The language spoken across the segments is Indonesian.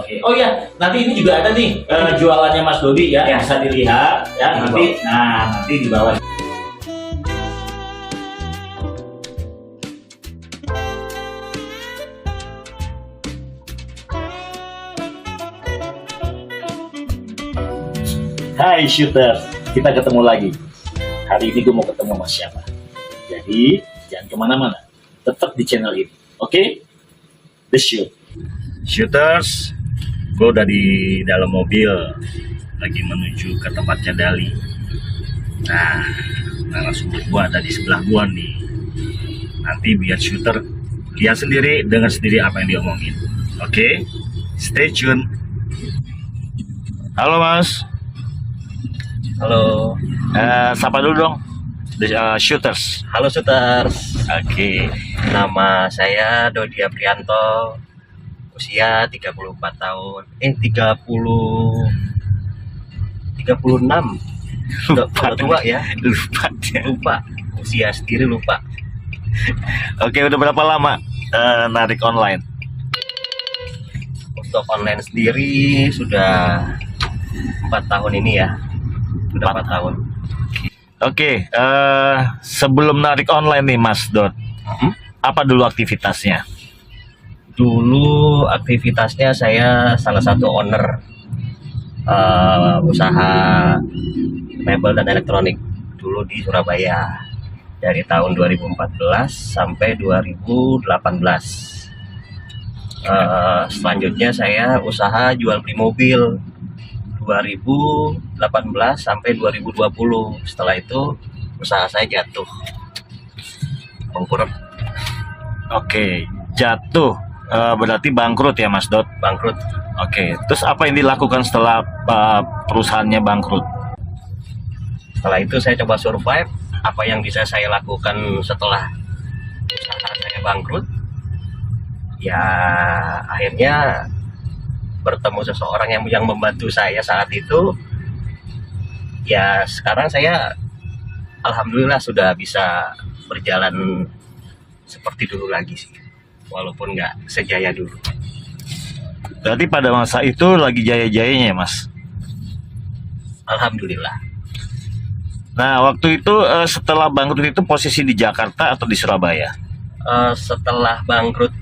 Oke. Oh ya, nanti ini juga ada nih jualannya Mas Dodi ya, bisa dilihat ya nanti. Nah, nanti di bawah. Hai shooter, kita ketemu lagi. Hari ini gue mau ketemu sama siapa? Jadi jangan kemana-mana, tetap di channel ini. Oke? The Shoot. Shooters, gue udah di dalam mobil, lagi menuju ke tempatnya Dali. Nah, narasumber gue ada di sebelah gue nih. Nanti biar shooter lihat sendiri, dengar sendiri apa yang dia omongin. Oke? Stay tune. Halo Mas. Halo. Sapa dulu dong. The Shooters. Halo Shooters. Oke. Nama saya Dodi Aprianto. Usia 34 tahun. 36. Udah tua ya. Lupa. Usia sendiri lupa. Oke, udah berapa lama narik online? Untuk online sendiri sudah 4 tahun ini ya. Sudah 4 tahun. Oke, sebelum narik online nih Mas Dot, apa dulu aktivitasnya? Dulu aktivitasnya saya salah satu owner usaha mebel dan elektronik dulu di Surabaya dari tahun 2014 sampai 2018. Selanjutnya saya usaha jual beli mobil 2018 sampai 2020. Setelah itu usaha saya jatuh, bangkrut. Oke, jatuh. Berarti bangkrut ya Mas Dot? Bangkrut. Oke, terus apa yang dilakukan setelah perusahaannya bangkrut? Setelah itu saya coba survive. Apa yang bisa saya lakukan setelah usaha saya bangkrut? Ya akhirnya bertemu seseorang yang membantu saya saat itu. Ya sekarang saya alhamdulillah sudah bisa berjalan seperti dulu lagi sih, walaupun nggak sejaya dulu. Berarti pada masa itu lagi jaya-jayanya ya Mas? Alhamdulillah. Nah waktu itu setelah bangkrut itu posisi di Jakarta atau di Surabaya? Setelah bangkrut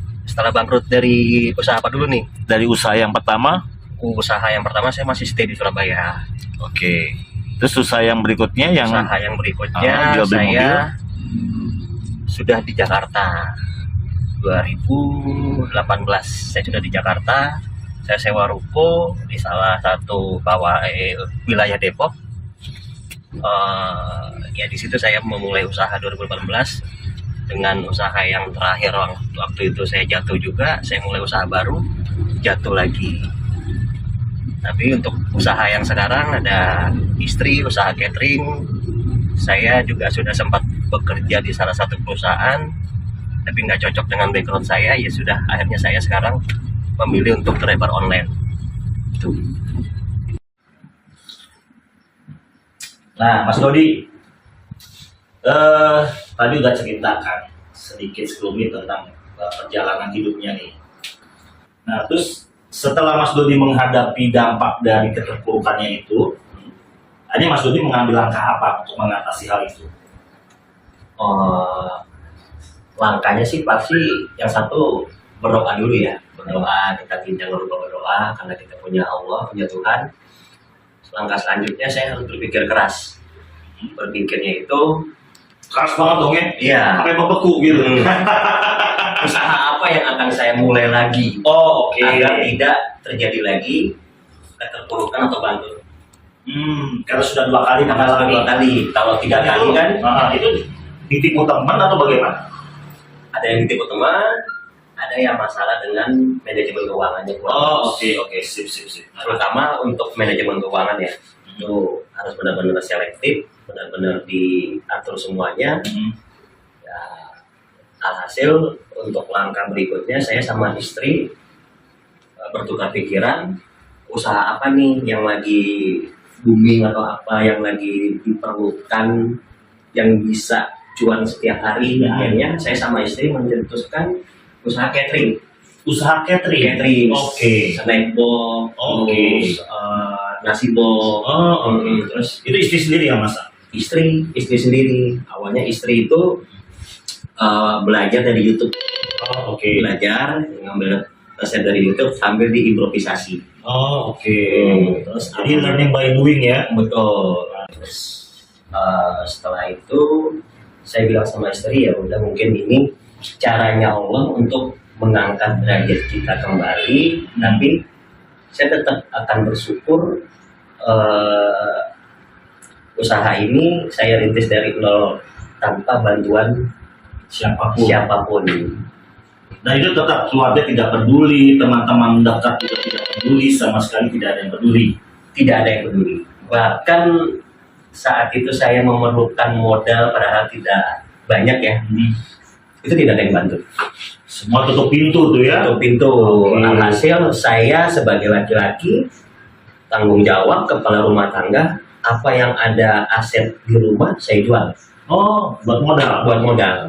dari usaha apa dulu nih? Dari usaha yang pertama? Usaha yang pertama saya masih stay di Surabaya. Oke. Terus usaha yang berikutnya Usaha yang berikutnya jual beli mobil? Sudah di Jakarta. 2018 saya sudah di Jakarta. Saya sewa ruko di salah satu wilayah Depok. Ya di situ saya memulai usaha 2018 dengan usaha yang terakhir. Waktu itu saya jatuh juga, saya mulai usaha baru, jatuh lagi. Tapi untuk usaha yang sekarang ada istri, usaha catering. Saya juga sudah sempat bekerja di salah satu perusahaan, tapi nggak cocok dengan background saya. Ya sudah, akhirnya saya sekarang memilih untuk driver online. Tuh. Nah, Mas Dodi, tadi udah ceritakan sedikit sebelumnya tentang perjalanan hidupnya nih. Nah, terus setelah Mas Dodi menghadapi dampak dari keterpurukannya itu, akhirnya Mas Dodi mengambil langkah apa untuk mengatasi hal itu? Langkahnya sih pasti yang satu berdoa dulu ya. Berdoa, kita tidak lupa berdoa karena kita punya Allah, punya Tuhan. Langkah selanjutnya saya harus berpikir keras. Berpikirnya itu Keras banget dong ya? iya, Sampai membeku gitu. usaha apa yang akan saya mulai lagi Oh, oke. agar tidak terjadi lagi keterpurukan atau bangkrut. Karena sudah 2 kali Karena mengalami. 2 kali, kalau 3 kali kan Itu ditipu teman atau bagaimana? ada yang ditipu teman, ada yang masalah dengan manajemen keuangannya. Oh, oke, sip. Terutama untuk manajemen keuangan ya, itu harus benar-benar selektif, benar-benar diatur semuanya. Ya, alhasil untuk langkah berikutnya saya sama istri bertukar pikiran, usaha apa nih yang lagi booming atau apa yang lagi diperlukan yang bisa cuan setiap hari. Akhirnya saya sama istri mencetuskan usaha catering. Usaha catering. catering, Oke. snack box, Oke. terus nasi box. Oh, oke. Terus Itu istri sendiri yang masak. istri sendiri. Awalnya istri itu belajar dari YouTube, Oh, oke. belajar ngambil resep dari YouTube sambil diimprovisasi. Oh, oke. Terus Jadi learning by doing ya. betul. Terus setelah itu saya bilang sama istri, ya udah mungkin ini caranya Allah untuk mengangkat derajat kita kembali, tapi saya tetap akan bersyukur usaha ini saya rintis dari nol tanpa bantuan siapapun. Nah itu tetap keluarga tidak peduli, teman-teman dekat juga tidak peduli, sama sekali tidak ada yang peduli. Tidak ada yang peduli. Bahkan saat itu saya memerlukan modal padahal tidak banyak ya, itu tidak ada yang bantu. Semua tutup pintu tuh ya. Tutup pintu. Oke. Alhasil saya sebagai laki-laki tanggung jawab, kepala rumah tangga, apa yang ada aset di rumah saya jual Oh, buat modal. buat modal.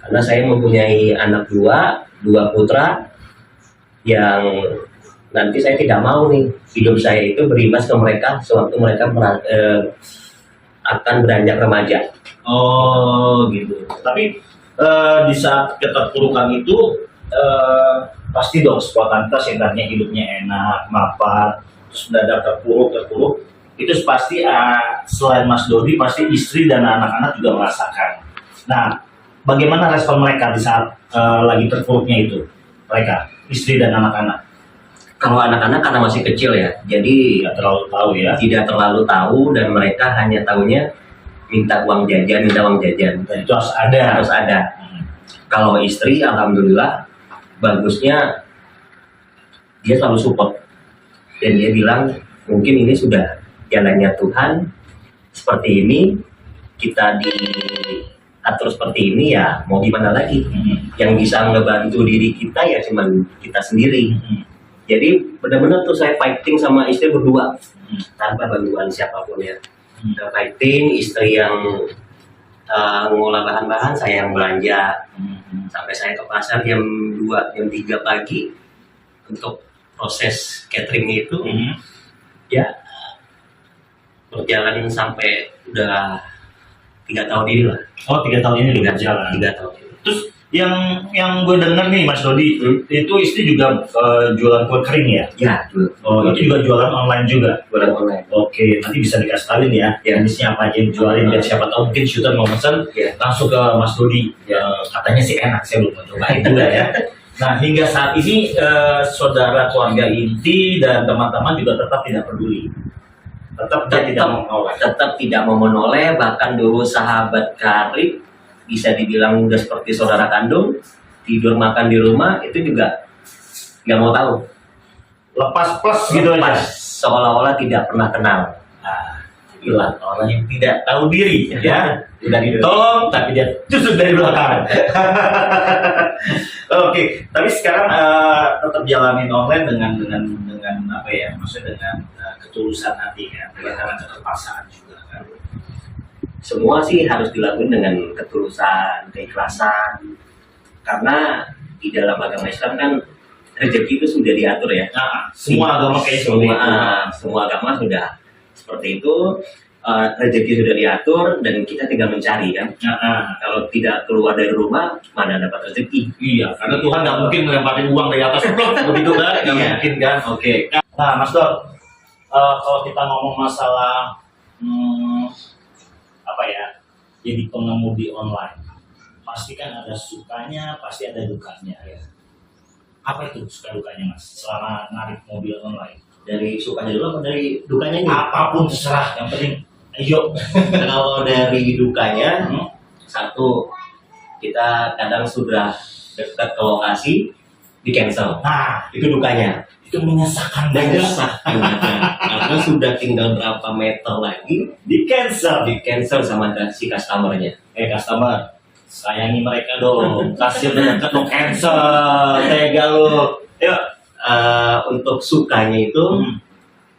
Karena saya mempunyai anak dua putra yang nanti saya tidak mau nih hidup saya itu berimbas ke mereka sewaktu mereka akan beranjak remaja. Oh, gitu. Tapi di saat keterpurukan itu pasti dong spontanitas yang tadinya hidupnya enak, mapan, terus mendadak terpuruk. Itu pasti selain Mas Dodi pasti istri dan anak-anak juga merasakan. Nah, bagaimana respon mereka di saat lagi terpuruknya itu? Mereka, istri dan anak-anak. Kalau anak-anak karena masih kecil ya, jadi Tidak terlalu tahu ya. tidak terlalu tahu dan mereka hanya tahunya minta uang jajan. Dan itu harus ada. Harus ada. Kalau istri, alhamdulillah, bagusnya dia selalu support dan dia bilang mungkin ini sudah jalannya Tuhan seperti ini, kita diatur seperti ini, ya mau gimana lagi. Yang bisa ngebantu diri kita ya cuman kita sendiri. Jadi benar-benar tuh saya fighting sama istri berdua tanpa bantuan siapapun ya. Kita fighting, istri yang ngolah bahan-bahan, saya yang belanja. Sampai saya ke pasar jam 2, jam 3 pagi untuk proses catering itu. Ya berjalan sampai udah 3 tahun ini lah. Oh, 3 tahun ini udah jalan. 3 tahun ini. Terus yang gue dengar nih Mas Dodi, itu istri juga jualan kue kering ya? Ya, Oh, itu juga jualan online juga? jualan online. Oke, nanti bisa dikasih tahu ya, jenisnya apa aja yang jualin, dan siapa tahu mungkin shooter mau pesen Ya. langsung ke Mas Dodi. Ya, katanya sih enak, saya belum cobain juga ya. Nah, hingga saat ini saudara, keluarga inti dan teman-teman juga tetap tidak peduli. Tetap dia tidak mau menolak. Tetap tidak mau menoleh, bahkan dulu sahabat karib bisa dibilang udah seperti saudara kandung, tidur makan di rumah itu juga nggak mau tahu. Lepas plus gitu aja. Lepas, seolah-olah tidak pernah kenal. Nah, inilah orang yang tidak tahu diri ya. Udah Iya. ditolong tapi dia tusuk dari belakang. Oke, tapi sekarang tetap jalanin online dengan apa ya? Maksudnya dengan ketulusan hati ya, bukan karena keterpaksaan juga kan. Semua sih harus dilakukan dengan ketulusan, keikhlasan. Karena di dalam agama Islam kan rezeki itu sudah diatur ya. Nah, semua agama kayak seperti itu. Semua agama sudah seperti itu. Rezeki sudah diatur dan kita tinggal mencari kan. Kalau tidak keluar dari rumah, mana dapat rezeki? Iya, karena Tuhan nggak mungkin ngelemparin uang dari atas blok begitu kan? Nggak Iya. mungkin kan? Oke. Nah, Mas Dor, kalau kita ngomong masalah apa ya, jadi pengemudi online, pasti kan ada sukanya, pasti ada dukanya ya. Apa itu suka dukanya Mas selama narik mobil online? Dari sukanya dulu apa dari dukanya ini? Apapun terserah, yang penting ayo. Kalau dari dukanya, satu, kita kadang sudah dekat ke lokasi, di cancel. Nah, Itu dukanya. itu menyesakan banget. Karena sudah tinggal berapa meter lagi, Di cancel. di cancel sama si customernya. Customer, sayangi mereka dong, kasih dekat dong, cancel, tega lu. Yuk. Untuk sukanya itu,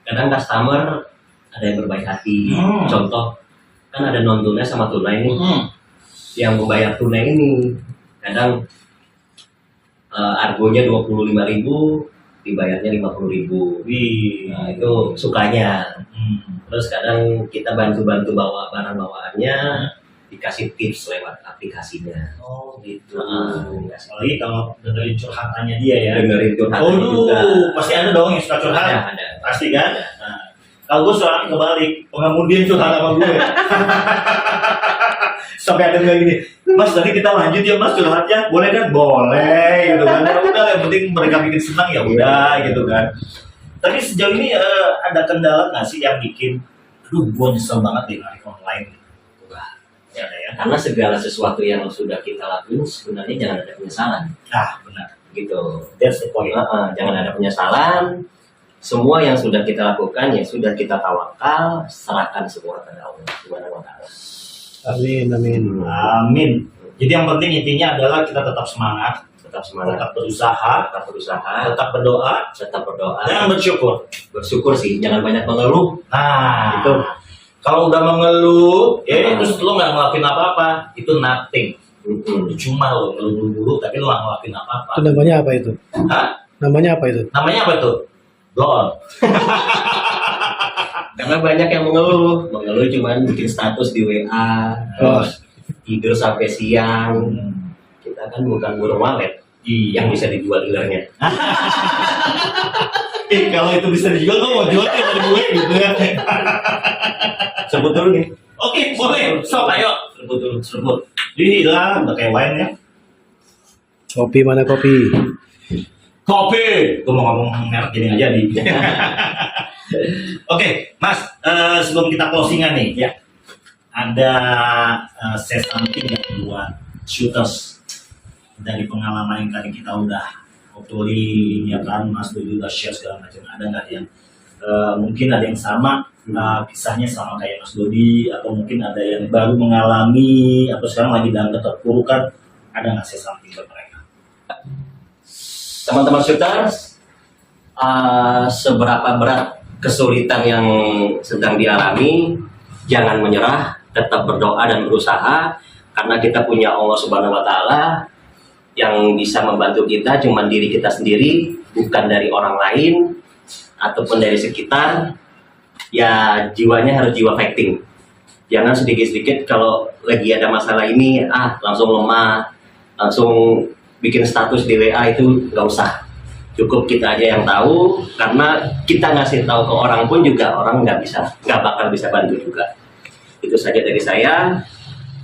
kadang customer ada yang berbaik hati. Contoh, kan ada non tunai sama tunai nih. Yang membayar tunai ini kadang argonya 25.000, dibayarnya 50.000. Wih. Nah, itu sukanya. Terus kadang kita bantu-bantu bawa barang bawaannya, dikasih tips lewat aplikasinya. Oh gitu. Dikasih Apalagi kalau dengerin curhatannya dia ya. dengerin curhatannya juga. Pasti ada dong yang suka curhat. Ada. Pasti kan? Nah, kalau gue soalnya kebalik, pengemudian curhat sama gue. Sampai ada bilang gini, Mas tadi kita lanjut ya Mas curhatnya, boleh kan? Boleh gitu kan. Ya udah, yang penting mereka bikin senang ya udah gitu kan. Tapi sejauh ini ada kendala nggak sih yang bikin, aduh gue nyesel banget deh narik online. Wah, ya ada ya. Karena segala sesuatu yang sudah kita lakuin sebenarnya jangan ada penyesalan. Ah benar. Gitu. That's the point. Jangan ada penyesalan. Semua yang sudah kita lakukan ya sudah kita tawakal, serahkan semua kepada Allah Subhanahu wa taala. Amin, amin. Amin. Jadi yang penting intinya adalah kita tetap semangat, Tetap semangat, tetap berusaha, tetap berdoa, tetap berdoa, dan bersyukur. bersyukur sih, jangan banyak mengeluh. Nah, Itu. kalau udah mengeluh, terus lo nggak ngelakuin apa-apa, itu nothing. Mm-mm. Cuma lo ngeluh dulu, tapi lo nggak ngelakuin apa-apa. Itu namanya apa itu? Hah? Namanya apa itu? Namanya apa tuh? Blow on. Karena banyak yang mengeluh cuman bikin status di WA, terus tidur sampai siang. Kita kan bukan burung walet yang bisa dijual dealernya. Kalau itu bisa dijual, lo mau jual ya dari gue gitu ya. Sebut dulu nih. Oke, boleh. Sok, ayo. Sebut dulu. Sebut. Hilang, udah kayak wine ya. Kopi mana kopi? Kopi. Gue mau ngomong merek gini aja di. Oke, Mas. Sebelum kita closingan nih, ya. Ada say something yang buat shooters dari pengalaman yang tadi kita udah obrolin, ya kan, Mas Dodi udah share segala macam. Ada nggak yang mungkin ada yang sama kisahnya sama kayak Mas Dodi, atau mungkin ada yang baru mengalami atau sekarang lagi dalam keterpurukan, ada nggak say something buat mereka? Teman-teman shooters, seberapa berat kesulitan yang sedang dialami, jangan menyerah, tetap berdoa dan berusaha, karena kita punya Allah Subhanahu wa taala yang bisa membantu kita cuma diri kita sendiri, bukan dari orang lain ataupun dari sekitar. Ya jiwanya harus jiwa fighting. Jangan sedikit-sedikit kalau lagi ada masalah ini langsung lemah, langsung bikin status di WA, itu nggak usah. Cukup kita aja yang tahu, karena kita ngasih tahu ke orang pun juga orang nggak bakal bisa bantu juga. Itu saja dari saya.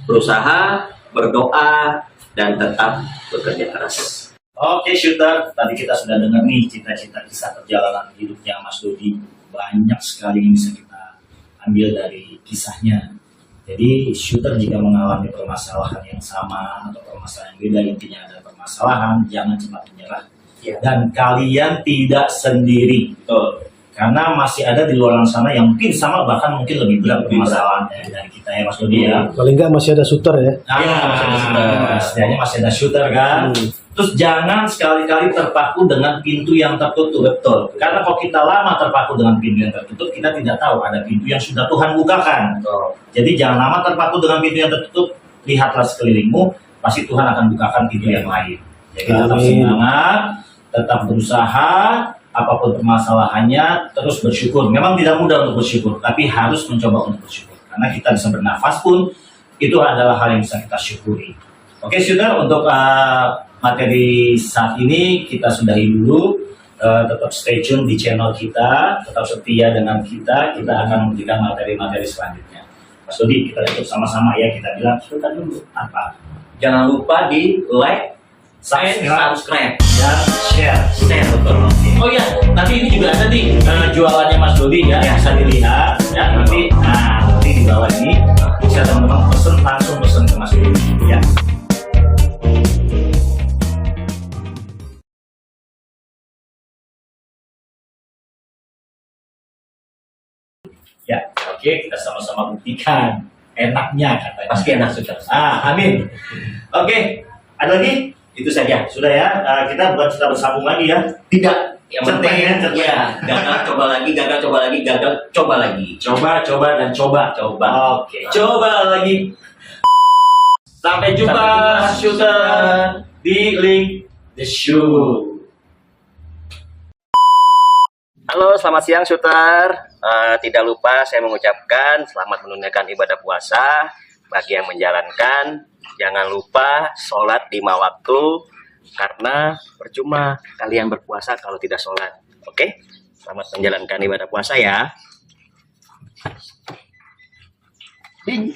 Berusaha, berdoa, dan tetap bekerja keras. Oke, shooter, tadi kita sudah dengar nih cita-cita kisah perjalanan hidupnya Mas Dodi. Banyak sekali yang bisa kita ambil dari kisahnya. Jadi shooter jika mengalami permasalahan yang sama atau permasalahan yang beda, intinya ada permasalahan, jangan cepat menyerah. Ya. Dan kalian tidak sendiri. Betul. Karena masih ada di luar sana yang mungkin sama, bahkan mungkin lebih berat permasalahannya dari kita ya Mas Dodi ya. Paling nggak masih ada shooter ya. Setidaknya masih ada shooter kan. Terus jangan sekali-kali terpaku dengan pintu yang tertutup. Betul. Karena kalau kita lama terpaku dengan pintu yang tertutup, kita tidak tahu ada pintu yang sudah Tuhan bukakan. Betul. Jadi jangan lama terpaku dengan pintu yang tertutup. Lihatlah sekelilingmu, pasti Tuhan akan bukakan pintu yang lain. Jadi tetap semangat, tetap berusaha, apapun permasalahannya, terus bersyukur. Memang tidak mudah untuk bersyukur, tapi harus mencoba untuk bersyukur. Karena kita bisa bernafas pun, itu adalah hal yang bisa kita syukuri. Oke, shooter, untuk materi saat ini kita sudahi dulu. Tetap stay tune di channel kita, tetap setia dengan kita akan memberikan materi-materi selanjutnya. Mas Dodi, kita tutup sama-sama ya, kita bilang, sebentar dulu, apa? Jangan lupa di like, subscribe, Dan share. betul. Oh iya, nanti ini juga ada nih jualannya Mas Dodi ya, bisa dilihat ya, nanti di bawah ini bisa teman-teman langsung pesen ke Mas Dodi ya. Ya, oke, kita sama-sama buktikan enaknya katanya. Pasti enak sudah. Amin. Oke, ada lagi? Itu saja, sudah ya. Kita bukan kita bersambung lagi ya. Tidak. Yang penting Cerpen. gagal coba lagi, gagal coba lagi, gagal coba lagi. Coba dan coba. Oke, coba lagi. Sampai jumpa, shooter, di link The Shoot. Halo, selamat siang shooter. Tidak lupa saya mengucapkan selamat menunaikan ibadah puasa. Bagi yang menjalankan, jangan lupa sholat 5 waktu, karena percuma kalian berpuasa kalau tidak sholat. Oke? Selamat menjalankan ibadah puasa ya. Ding.